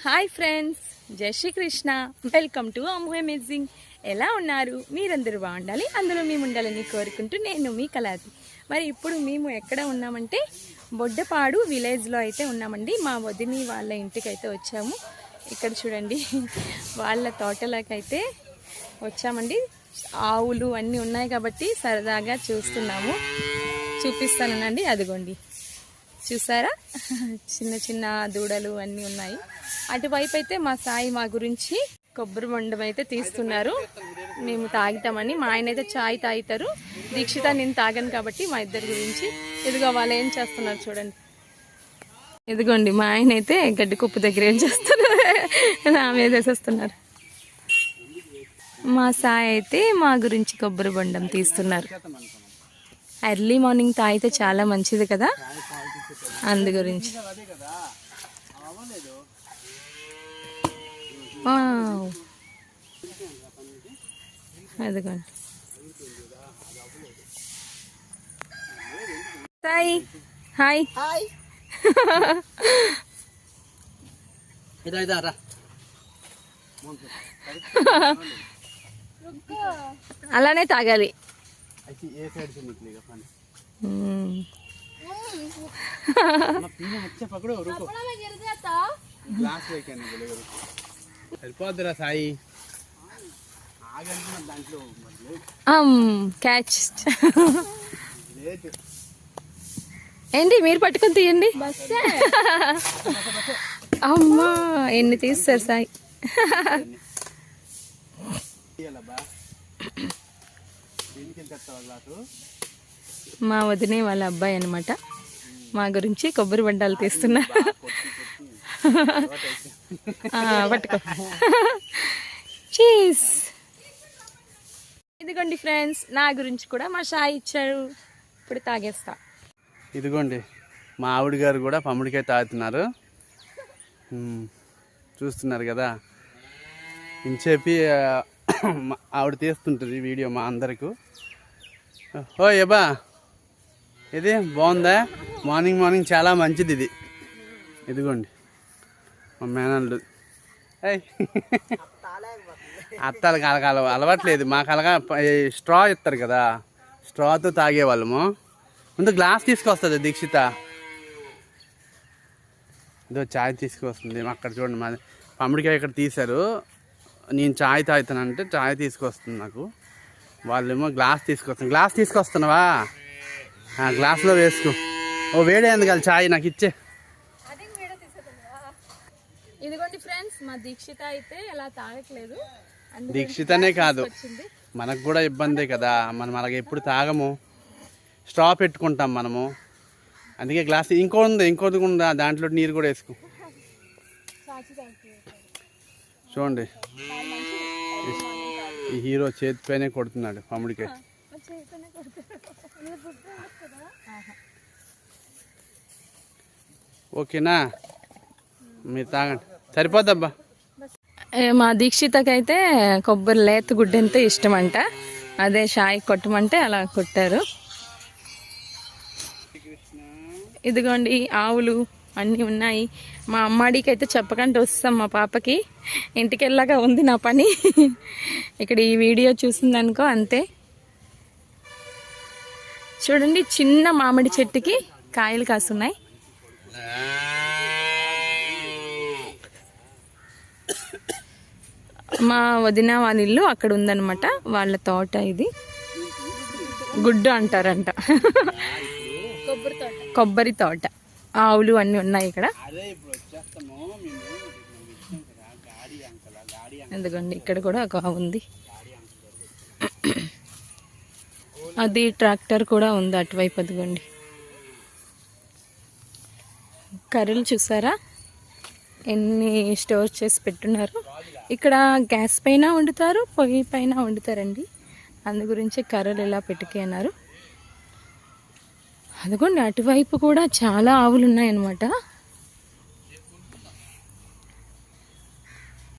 Hi friends, జై Sri Krishna. Welcome to Ammu amazing. ఎలా ఉన్నారు? మీరందరూ బాగుండాలి, అందులో మేము ఉండాలని కోరుకుంటూ నేను మీ కళాది. మరి ఇప్పుడు మేము ఎక్కడ ఉన్నామంటే బొడ్డపాడు విలేజ్లో అయితే ఉన్నామండి. మా వదిని వాళ్ళ ఇంటికి అయితే వచ్చాము. ఇక్కడ చూడండి, వాళ్ళ తోటలోకి అయితే వచ్చామండి. ఆవులు అన్నీ ఉన్నాయి కాబట్టి సరదాగా చూస్తున్నాము. చూపిస్తానండి, అదిగోండి చూసారా, చిన్న చిన్న దూడలు అన్నీ ఉన్నాయి. అటువైపు అయితే మా సాయి మా గురించి కొబ్బరి బొండం అయితే తీస్తున్నారు. మేము తాగుతామని. మా ఆయన అయితే చాయ్ తాగుతారు, దీక్షిత నేను తాగను కాబట్టి మా ఇద్దరి గురించి. ఇదిగో వాళ్ళు ఏం చేస్తున్నారు చూడండి. ఇదిగోండి మా ఆయన అయితే గడ్డి కుప్పు దగ్గర ఏం చేస్తున్నారు, నా మీద వేసేస్తున్నారు. మా సాయి అయితే మా గురించి కొబ్బరి బొండం తీస్తున్నారు. ఎర్లీ మార్నింగ్ తాగితే చాలా మంచిది కదా, అందు గురించి. అదిగోండి సాయి. హాయ్. అలానే తాగాలి. క్యాచ్ ఏంటి, మీరు పట్టుకొని తీయండి. అమ్మా, ఎన్ని తీస్తారు సాయి. మా వదినే వాళ్ళ అబ్బాయి అనమాట. మా గురించి కొబ్బరి బండాలు తీస్తున్నా. పట్టుకో. చీజ్. ఇదిగోండి ఫ్రెండ్స్, నా గురించి కూడా మా సాయి ఇచ్చారు. ఇప్పుడు తాగేస్తా. ఇదిగోండి మా ఆవిడ గారు కూడా పమ్ముడికాయ తాగుతున్నారు. చూస్తున్నారు కదా, ఇంచేపి ఆవిడ తీస్తుంటుంది వీడియో మా అందరికీ. ఓ ఏబా, ఇది బాగుందా? మార్నింగ్ మార్నింగ్ చాలా మంచిది ఇది. ఇదిగోండి మా మేనల్లు. అత్తాలు కలగాల అలవాట్లేదు మాకు. అలాగా స్ట్రా ఇస్తారు కదా, స్ట్రాతో తాగేవాళ్ళము. ముందు గ్లాస్ తీసుకొస్తుంది దీక్షిత. ఇదో చాయ్ తీసుకొస్తుంది. అక్కడ చూడండి, మా పమ్మిడికాయ ఇక్కడ తీశారు. నేను చాయ్ తాగుతానంటే చాయ్ తీసుకొస్తుంది నాకు. వాళ్ళేమో గ్లాస్ తీసుకొస్తాను. గ్లాస్ తీసుకొస్తున్నావా? గ్లాస్లో వేసుకో. ఓ వేడే ఎందుకు చాయ్ నాకు ఇచ్చే. ఇదిగోండి ఫ్రెండ్స్, మా దీక్షిత అయితే ఎలా తాగట్లేదు. దీక్షితనే కాదు, మనకు కూడా ఇబ్బందే కదా. మనం అలాగే ఎప్పుడు తాగము, స్ట్రా పెట్టుకుంటాం మనము. అందుకే గ్లాస్ ఇంకోటి ఉందా, దాంట్లో నీరు కూడా వేసుకో. చూడండి, ఈ హీరో చేతిపైనే కొడుతున్నాడు పమ్ముడికాయ. ఓకేనా, మీరు తాగండి, సరిపోద్దబ్బా. మా దీక్షితకైతే కొబ్బరి లేత గుడ్డంటే ఇష్టం అంట. అదే షాయి కొట్టమంటే అలా కొట్టారు. ఇదిగోండి ఆవులు అన్నీ ఉన్నాయి. మా అమ్మాడికి అయితే చెప్పకుండా వస్తాం మా పాపకి. ఇంటికి వెళ్ళాక ఉంది నా పని. ఇక్కడ ఈ వీడియో చూసిందనుకో అంతే. చూడండి, చిన్న మామిడి చెట్టుకి కాయలు కాస్తున్నాయి. మా వదిన వాళ్ళ ఇల్లు అక్కడ ఉందన్నమాట, వాళ్ళ తోట. ఇది గుడ్డు అంటారంట, కొబ్బరి తోట. ఆవులు అన్నీ ఉన్నాయి ఇక్కడ. ఎందుకండి ఇక్కడ కూడా ఒక ఆవు ఉంది. అది ట్రాక్టర్ కూడా ఉంది అటువైపు. అదిగోండి కర్రలు చూసారా ఎన్ని స్టోర్ చేసి పెట్టున్నారు. ఇక్కడ గ్యాస్ పైన వండుతారు, పొయ్యి పైన వండుతారండి. అందు గురించి కర్రలు ఇలా పెట్టుకున్నారు. అదిగోండి అటువైపు కూడా చాలా ఆవులు ఉన్నాయన్నమాట.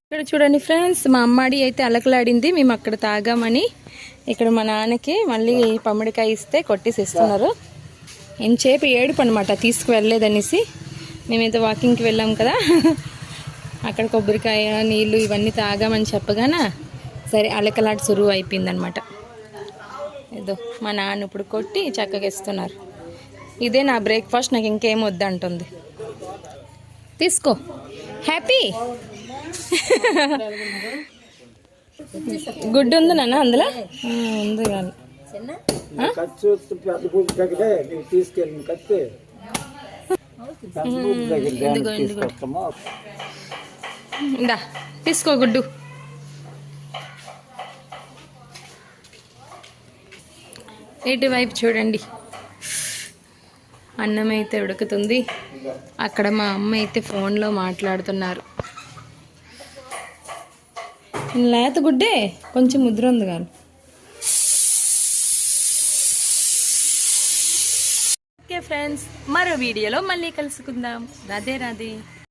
ఇక్కడ చూడండి ఫ్రెండ్స్, మా అమ్మాడి అయితే అలకలాడింది. మేము అక్కడ తాగామని ఇక్కడ మా నాన్నకి మళ్ళీ పమ్మిడికాయ ఇస్తే కొట్టేసి ఇస్తున్నారు. ఎంచేపు ఏడుపు అనమాట, తీసుకువెళ్ళలేదనేసి. మేమైతే వాకింగ్కి వెళ్ళాం కదా, అక్కడ కొబ్బరికాయ నీళ్ళు ఇవన్నీ తాగామని చెప్పగానే సరే అలకలాట సురువు అయిపోయిందనమాట. ఏదో మా నాన్న ఇప్పుడు కొట్టి చక్కగా ఇస్తున్నారు. ఇదే నా బ్రేక్ఫాస్ట్, నాకు ఇంకేం వద్దంటుంది. తీసుకో హ్యాపీ. గుడ్డు ఉంది నాన్న అందులో ఉంది కానీ ఇందా తీసుకో గుడ్డు. ఇటువైపు చూడండి, అన్నం అయితే ఉడుకుతుంది. అక్కడ మా అమ్మ అయితే ఫోన్లో మాట్లాడుతున్నారు. లేత గుడ్డే కొంచెం ముద్ర ఉంది కానీ. ఓకే ఫ్రెండ్స్, మరో వీడియోలో మళ్ళీ కలుసుకుందాం. రాధే రాధే.